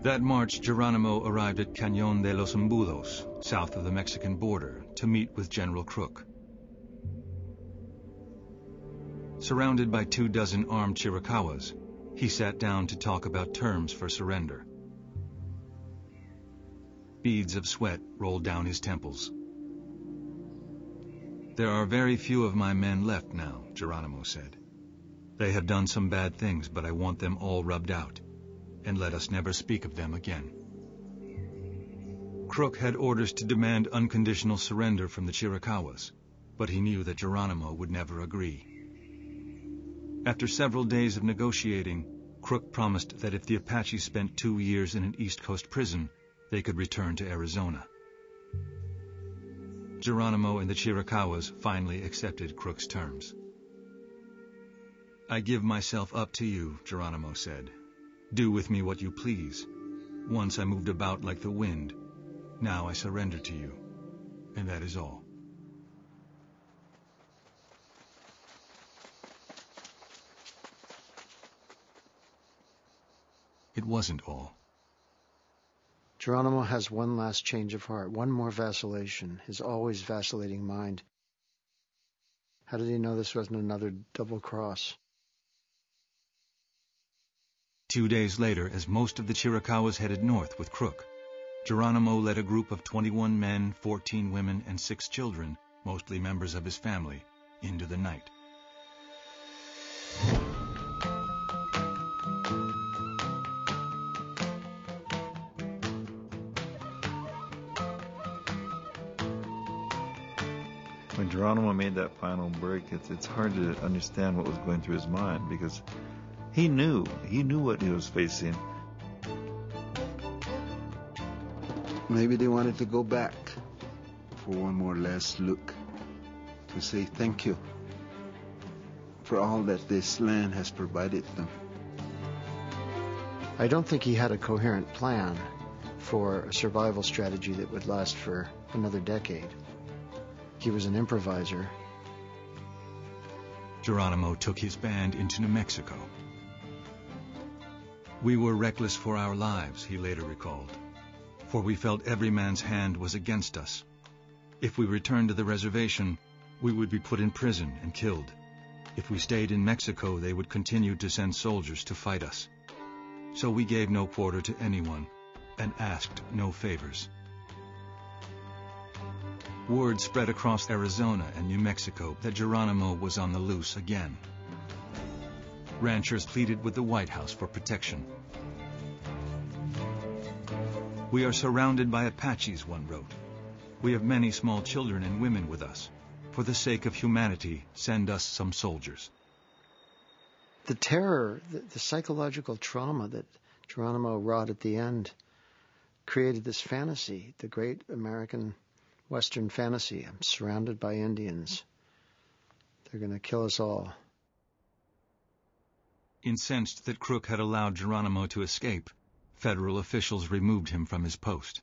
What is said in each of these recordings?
That March, Geronimo arrived at Cañón de los Embudos, south of the Mexican border, to meet with General Crook. Surrounded by 24 armed Chiricahuas, he sat down to talk about terms for surrender. Beads of sweat rolled down his temples. "There are very few of my men left now," Geronimo said. "They have done some bad things, but I want them all rubbed out, and let us never speak of them again." Crook had orders to demand unconditional surrender from the Chiricahuas, but he knew that Geronimo would never agree. After several days of negotiating, Crook promised that if the Apaches spent 2 years in an East Coast prison, they could return to Arizona. Geronimo and the Chiricahuas finally accepted Crook's terms. "I give myself up to you," Geronimo said. "Do with me what you please. Once I moved about like the wind. Now I surrender to you. And that is all." It wasn't all. Geronimo has one last change of heart, one more vacillation, his always vacillating mind. How did he know this wasn't another double cross? 2 days later, as most of the Chiricahuas headed north with Crook, Geronimo led a group of 21 men, 14 women, and 6 children, mostly members of his family, into the night. When Geronimo made that final break, it's hard to understand what was going through his mind, because he knew what he was facing. Maybe they wanted to go back for one more last look, to say thank you for all that this land has provided them. I don't think he had a coherent plan for a survival strategy that would last for another decade. He was an improviser. Geronimo took his band into New Mexico. "We were reckless for our lives," he later recalled, "for we felt every man's hand was against us. If we returned to the reservation, we would be put in prison and killed. If we stayed in Mexico, they would continue to send soldiers to fight us. So we gave no quarter to anyone and asked no favors." Word spread across Arizona and New Mexico that Geronimo was on the loose again. Ranchers pleaded with the White House for protection. "We are surrounded by Apaches," one wrote. "We have many small children and women with us. For the sake of humanity, send us some soldiers." The terror, the psychological trauma that Geronimo wrought at the end created this fantasy, the great American Western fantasy. I'm surrounded by Indians. They're going to kill us all. Incensed that Crook had allowed Geronimo to escape, federal officials removed him from his post.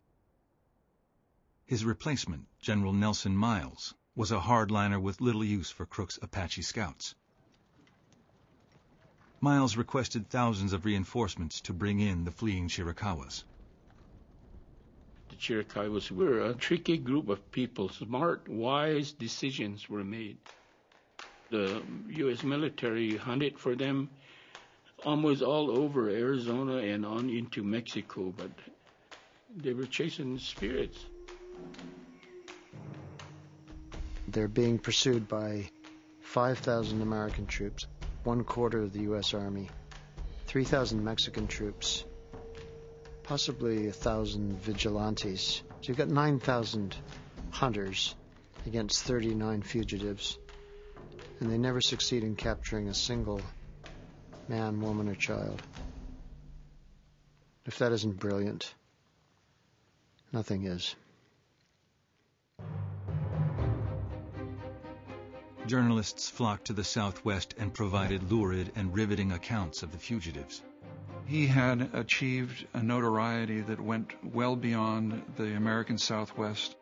His replacement, General Nelson Miles, was a hardliner with little use for Crook's Apache scouts. Miles requested thousands of reinforcements to bring in the fleeing Chiricahuas. The Chiricahuas were a tricky group of people. Smart, wise decisions were made. The U.S. military hunted for them almost all over Arizona and on into Mexico, but they were chasing spirits. They're being pursued by 5,000 American troops, 1/4 of the U.S. Army, 3,000 Mexican troops, possibly 1,000 vigilantes. So you've got 9,000 hunters against 39 fugitives, and they never succeed in capturing a single man, woman, or child. If that isn't brilliant, nothing is. Journalists flocked to the Southwest and provided lurid and riveting accounts of the fugitives. He had achieved a notoriety that went well beyond the American Southwest.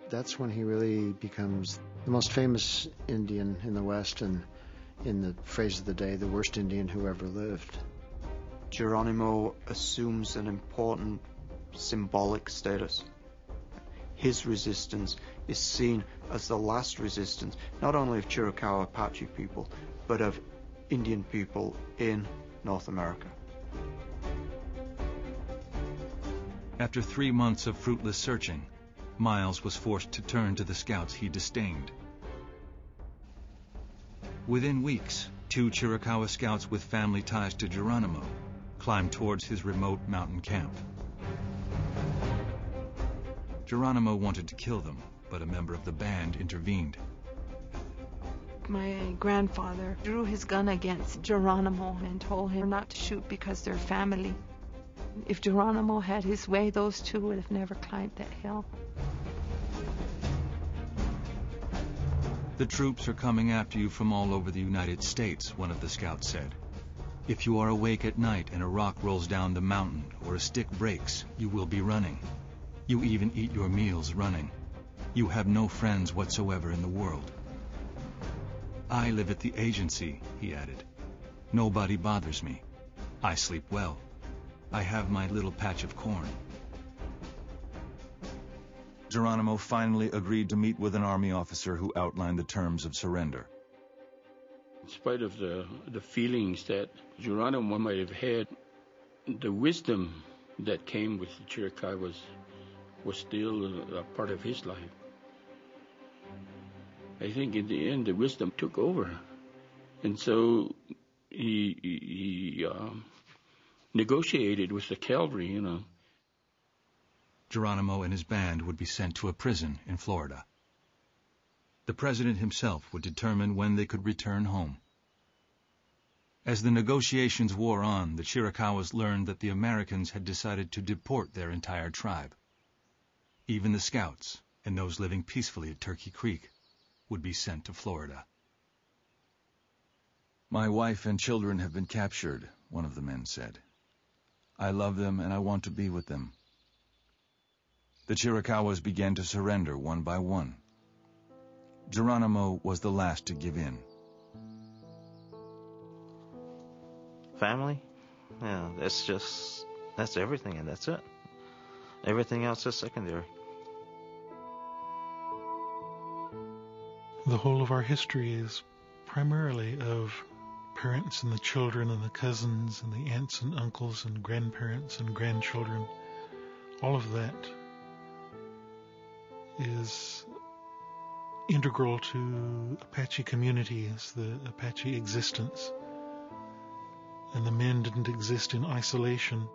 That's when he really becomes the most famous Indian in the West, and in the phrase of the day, the worst Indian who ever lived. Geronimo assumes an important symbolic status. His resistance is seen as the last resistance, not only of Chiricahua Apache people, but of Indian people in North America. After 3 months of fruitless searching, Miles was forced to turn to the scouts he disdained. Within weeks, 2 Chiricahua scouts with family ties to Geronimo climbed towards his remote mountain camp. Geronimo wanted to kill them, but a member of the band intervened. My grandfather drew his gun against Geronimo and told him not to shoot because they're family. If Geronimo had his way, those 2 would have never climbed that hill. The troops are coming after you from all over the United States, one of the scouts said. If you are awake at night and a rock rolls down the mountain or a stick breaks, you will be running. You even eat your meals running. You have no friends whatsoever in the world. I live at the agency, he added. Nobody bothers me. I sleep well. I have my little patch of corn. Geronimo finally agreed to meet with an army officer who outlined the terms of surrender. In spite of the feelings that Geronimo might have had, the wisdom that came with the Chiricahua was still a part of his life. I think in the end the wisdom took over, and so he negotiated with the cavalry, you know. Geronimo and his band would be sent to a prison in Florida. The president himself would determine when they could return home. As the negotiations wore on, the Chiricahuas learned that the Americans had decided to deport their entire tribe. Even the scouts, and those living peacefully at Turkey Creek, would be sent to Florida. My wife and children have been captured, one of the men said. I love them and I want to be with them. The Chiricahuas began to surrender one by one. Geronimo was the last to give in. Family? Yeah, that's everything, and that's it. Everything else is secondary. The whole of our history is primarily of parents and the children and the cousins and the aunts and uncles and grandparents and grandchildren. All of that is integral to Apache communities, the Apache existence. And the men didn't exist in isolation.